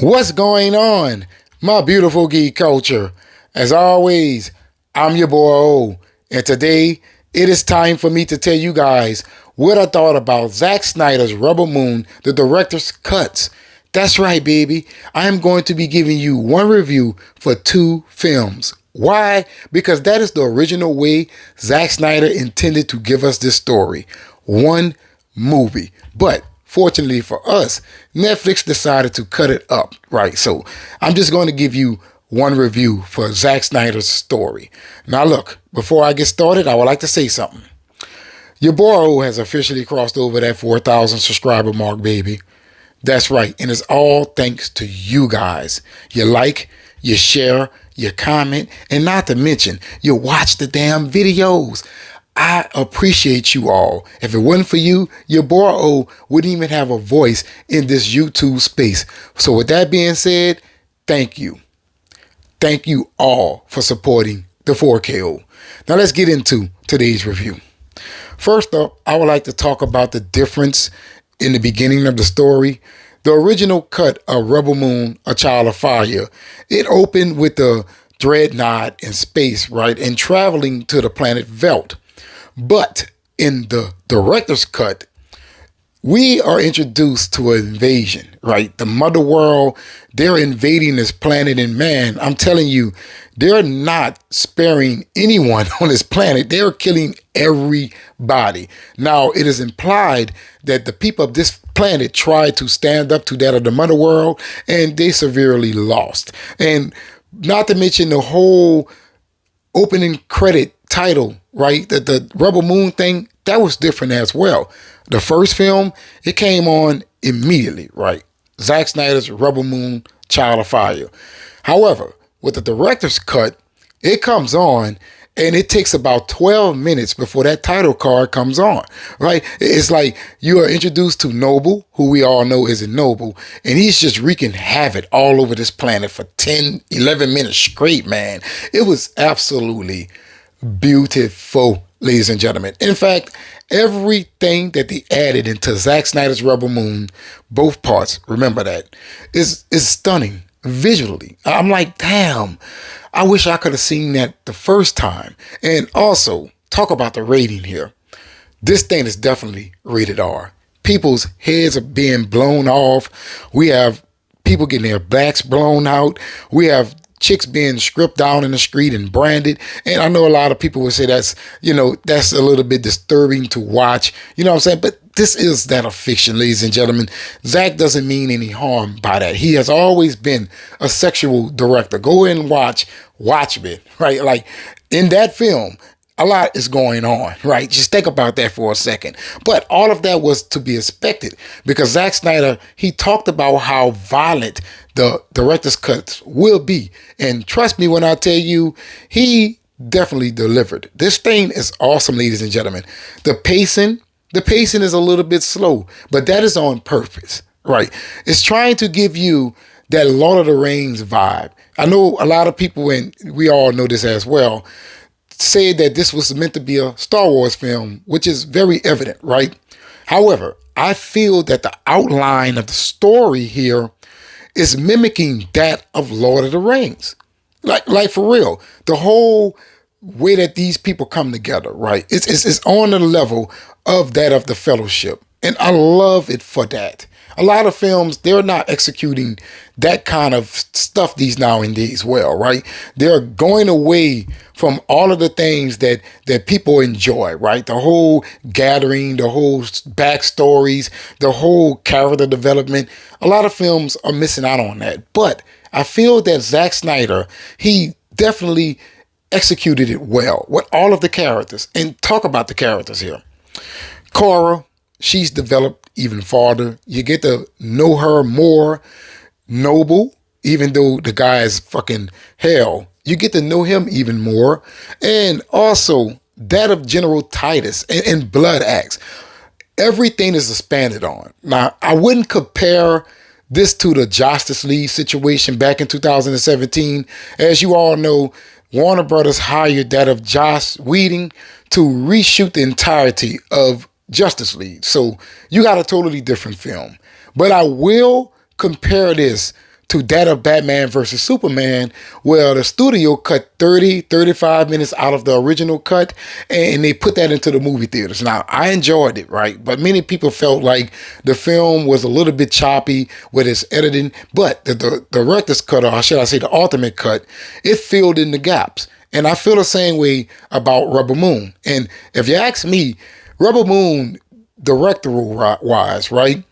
What's going on, my beautiful geek culture? As always, I'm your boy O, and today it is time for me to tell you guys what I thought about Zack Snyder's Rebel Moon, the director's cuts. That's right, baby. I am going to be giving you one review for two films. Why? Because that is the original way Zack Snyder intended to give us this story. One movie. But fortunately for us, Netflix decided to cut it up, right? So I'm just going to give you one review for Zack Snyder's story. Now look, before I get started, I would like to say something. Your boy O has officially crossed over that 4,000 subscriber mark, baby. That's right, and it's all thanks to you guys. You like, you share, you comment, and not to mention, you watch the damn videos. I appreciate you all. If it wasn't for you, your boy O wouldn't even have a voice in this YouTube space. So with that being said, thank you. Thank you all for supporting the 4KO. Now let's get into today's review. First up, I would like to talk about the difference in the beginning of the story. The original cut of Rebel Moon, A Child of Fire, it opened with the dreadnought in space, right, and traveling to the planet Velt. But in the director's cut, we are introduced to an invasion, right? The mother world, they're invading this planet, and man, I'm telling you, they're not sparing anyone on this planet. They're killing everybody. Now, it is implied that the people of this planet tried to stand up to that of the mother world, and they severely lost. And not to mention the whole opening credit title, right? The Rebel Moon thing, that was different as well. The first film, it came on immediately, right? Zack Snyder's Rebel Moon, Child of Fire. However, with the director's cut, it comes on and it takes about 12 minutes before that title card comes on, right? It's like you are introduced to Noble, who we all know isn't Noble, and he's just wreaking havoc all over this planet for 10, 11 minutes straight, man. It was absolutely beautiful, ladies and gentlemen. In fact, everything that they added into Zack Snyder's Rebel Moon, both parts, remember that, is stunning visually. I'm like, damn, I wish I could have seen that the first time. And also, talk about the rating here. This thing is definitely rated R. People's heads are being blown off. We have people getting their backs blown out. We have chicks being stripped down in the street and branded. And I know a lot of people would say that's a little bit disturbing to watch. You know what I'm saying? But this is that of fiction, ladies and gentlemen. Zack doesn't mean any harm by that. He has always been a sexual director. Go and watch Watchmen, right? Like in that film, a lot is going on, right? Just think about that for a second. But all of that was to be expected because Zack Snyder, he talked about how violent the director's cuts will be. And trust me when I tell you, he definitely delivered. This thing is awesome, ladies and gentlemen. The pacing is a little bit slow, but that is on purpose, right? It's trying to give you that Lord of the Rings vibe. I know a lot of people, and we all know this as well, say that this was meant to be a Star Wars film, which is very evident, right? However, I feel that the outline of the story here is mimicking that of Lord of the Rings. Like for real. The whole way that these people come together, right? It's on the level of that of the Fellowship. And I love it for that. A lot of films, they're not executing that kind of stuff these nowadays well, right? They're going away from all of the things that people enjoy, right? The whole gathering, the whole backstories, the whole character development. A lot of films are missing out on that. But I feel that Zack Snyder, he definitely executed it well with all of the characters. And talk about the characters here. Cora, she's developed even farther. You get to know her more. Noble, even though the guy is fucking hell, you get to know him even more. And also that of General Titus and Blood Axe. Everything is expanded on. Now, I wouldn't compare this to the Justice League situation back in 2017. As you all know, Warner Brothers hired that of Joss Whedon to reshoot the entirety of Justice League. So you got a totally different film. But I will compare this to that of Batman versus Superman, well, the studio cut 30, 35 minutes out of the original cut and they put that into the movie theaters. Now, I enjoyed it, right? But many people felt like the film was a little bit choppy with its editing, but the director's cut, or should I say the ultimate cut, it filled in the gaps. And I feel the same way about Rebel Moon. And if you ask me, Rebel Moon, directorial wise, right?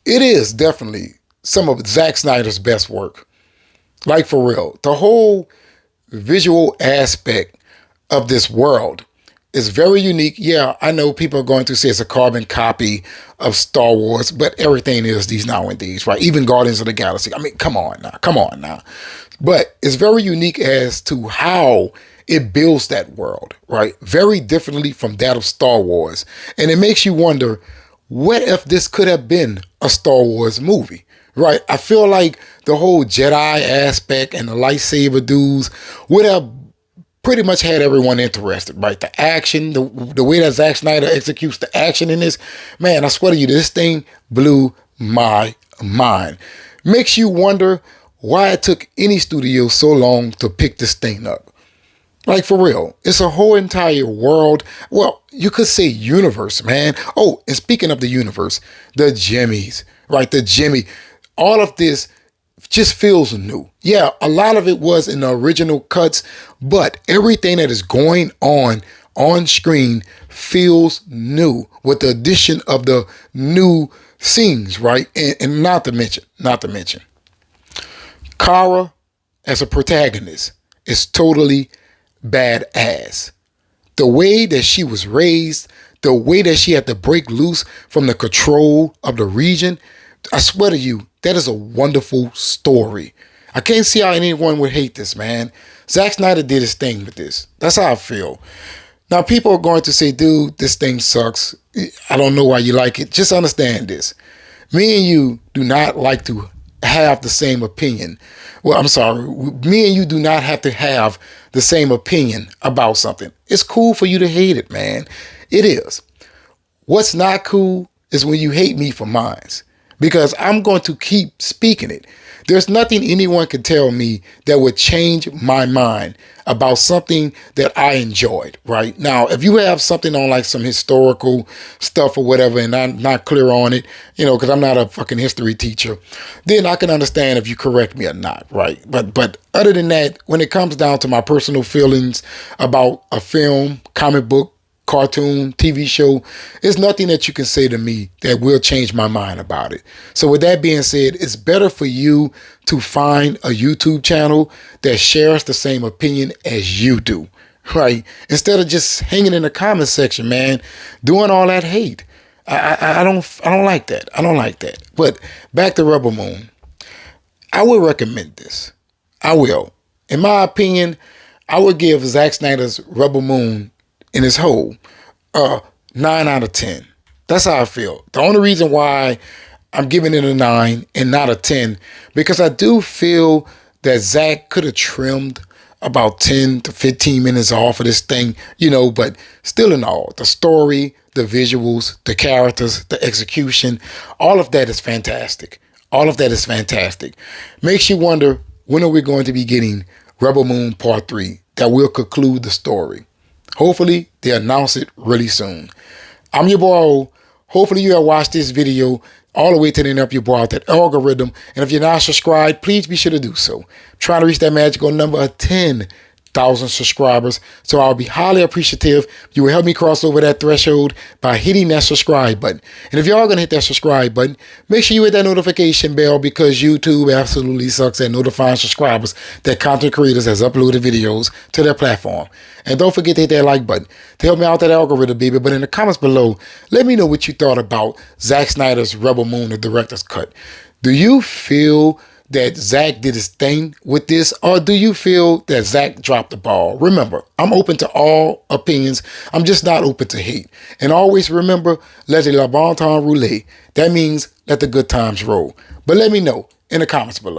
It is definitely some of Zack Snyder's best work. Like for real. The whole visual aspect of this world is very unique. Yeah, I know people are going to say it's a carbon copy of Star Wars, but everything is these nowadays, right? Even Guardians of the Galaxy. I mean, come on now. But it's very unique as to how it builds that world, right? Very differently from that of Star Wars. And it makes you wonder, what if this could have been a Star Wars movie, right? I feel like the whole Jedi aspect and the lightsaber dudes would have pretty much had everyone interested, right? The action, the way that Zack Snyder executes the action in this, man, I swear to you, this thing blew my mind. Makes you wonder why it took any studio so long to pick this thing up. Like for real, it's a whole entire world. Well, you could say universe, man. Oh, and speaking of the universe, the Jimmies, right? The Jimmy, all of this just feels new. Yeah, a lot of it was in the original cuts, but everything that is going on screen feels new with the addition of the new scenes, right? And not to mention, Kara as a protagonist is totally badass. The way that she was raised, the way that she had to break loose from the control of the region, I swear to you, that is a wonderful story. I can't see how anyone would hate this, man. Zack Snyder did his thing with this. That's how I feel. Now, people are going to say, dude, this thing sucks. I don't know why you like it. Just understand this. Me and you do not like to have the same opinion. Well, I'm sorry. Me and you do not have to have the same opinion about something. It's cool for you to hate it, man. It is. What's not cool is when you hate me for mine, because I'm going to keep speaking it. There's nothing anyone can tell me that would change my mind about something that I enjoyed, right? Now, if you have something on like some historical stuff or whatever, and I'm not clear on it, because I'm not a fucking history teacher, then I can understand if you correct me or not, right? But other than that, when it comes down to my personal feelings about a film, comic book, cartoon, TV show, there's nothing that you can say to me that will change my mind about it. So with that being said, it's better for you to find a YouTube channel that shares the same opinion as you do, right? Instead of just hanging in the comment section, man, doing all that hate. I don't like that. I don't like that. But back to Rebel Moon. I would recommend this. I will. In my opinion, I would give Zack Snyder's Rebel Moon in its whole 9 out of 10. That's how I feel. The only reason why I'm giving it a 9 and not a 10, because I do feel that Zack could have trimmed about 10 to 15 minutes off of this thing, but still in all, the story, the visuals, the characters, the execution, all of that is fantastic. All of that is fantastic. Makes you wonder, when are we going to be getting Rebel Moon Part 3 that will conclude the story? Hopefully, they announce it really soon. I'm your boy O. Hopefully, you have watched this video all the way to the end of your boy out that algorithm. And if you're not subscribed, please be sure to do so. I'm trying to reach that magical number of 10,000 subscribers. So I'll be highly appreciative if you will help me cross over that threshold by hitting that subscribe button. And if you are going to hit that subscribe button, make sure you hit that notification bell, because YouTube absolutely sucks at notifying subscribers that content creators has uploaded videos to their platform. And don't forget to hit that like button to help me out that algorithm, baby. But in the comments below, let me know what you thought about Zack Snyder's Rebel Moon, the director's cut. Do you feel that Zack did his thing with this, or do you feel that Zack dropped the ball? Remember, I'm open to all opinions. I'm just not open to hate. And always remember, let le bon temps rouler. That means let the good times roll. But let me know in the comments below.